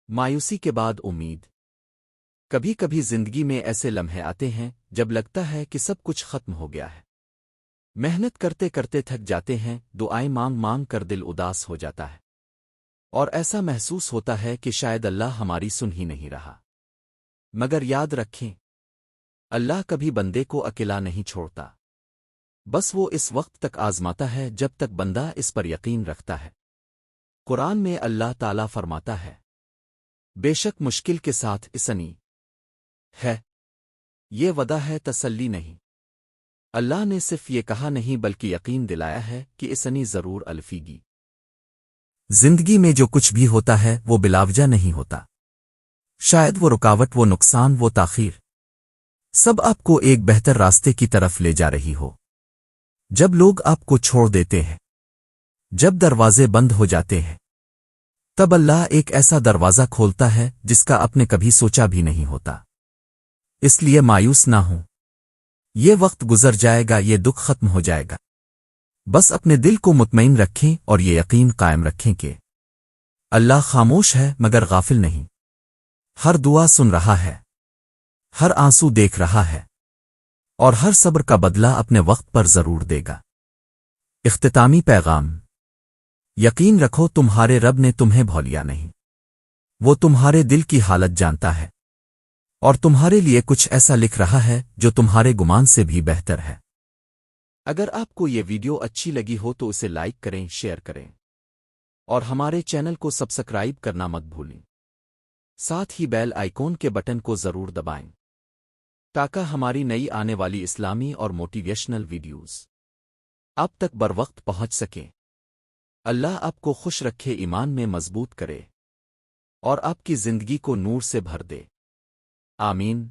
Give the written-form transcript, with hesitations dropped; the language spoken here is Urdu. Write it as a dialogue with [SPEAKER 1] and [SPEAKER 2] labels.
[SPEAKER 1] مایوسی کے بعد امید۔ کبھی کبھی زندگی میں ایسے لمحے آتے ہیں جب لگتا ہے کہ سب کچھ ختم ہو گیا ہے۔ محنت کرتے کرتے تھک جاتے ہیں، دعائیں مانگ مانگ کر دل اداس ہو جاتا ہے، اور ایسا محسوس ہوتا ہے کہ شاید اللہ ہماری سن ہی نہیں رہا۔ مگر یاد رکھیں، اللہ کبھی بندے کو اکیلا نہیں چھوڑتا، بس وہ اس وقت تک آزماتا ہے جب تک بندہ اس پر یقین رکھتا ہے۔ قرآن میں اللہ تعالیٰ فرماتا ہے، بے شک مشکل کے ساتھ اسنی ہے، یہ وعدہ ہے، تسلی نہیں۔ اللہ نے صرف یہ کہا نہیں بلکہ یقین دلایا ہے کہ اسنی ضرور الفے گی۔ زندگی میں جو کچھ بھی ہوتا ہے وہ بلاوجہ نہیں ہوتا، شاید وہ رکاوٹ، وہ نقصان، وہ تاخیر، سب آپ کو ایک بہتر راستے کی طرف لے جا رہی ہو۔ جب لوگ آپ کو چھوڑ دیتے ہیں، جب دروازے بند ہو جاتے ہیں، تب اللہ ایک ایسا دروازہ کھولتا ہے جس کا آپ نے کبھی سوچا بھی نہیں ہوتا۔ اس لیے مایوس نہ ہوں، یہ وقت گزر جائے گا، یہ دکھ ختم ہو جائے گا۔ بس اپنے دل کو مطمئن رکھیں اور یہ یقین قائم رکھیں کہ اللہ خاموش ہے مگر غافل نہیں، ہر دعا سن رہا ہے، ہر آنسو دیکھ رہا ہے، اور ہر صبر کا بدلہ اپنے وقت پر ضرور دے گا۔ اختتامی پیغام۔ یقین رکھو، تمہارے رب نے تمہیں بھولیا نہیں، وہ تمہارے دل کی حالت جانتا ہے، اور تمہارے لیے کچھ ایسا لکھ رہا ہے جو تمہارے گمان سے بھی بہتر ہے۔ اگر آپ کو یہ ویڈیو اچھی لگی ہو تو اسے لائک کریں، شیئر کریں، اور ہمارے چینل کو سبسکرائب کرنا مت بھولیں۔ ساتھ ہی بیل آئیکن کے بٹن کو ضرور دبائیں تاکہ ہماری نئی آنے والی اسلامی اور موٹیویشنل ویڈیوز آپ تک بروقت پہنچ سکیں۔ اللہ آپ کو خوش رکھے، ایمان میں مضبوط کرے، اور آپ کی زندگی کو نور سے بھر دے۔ آمین۔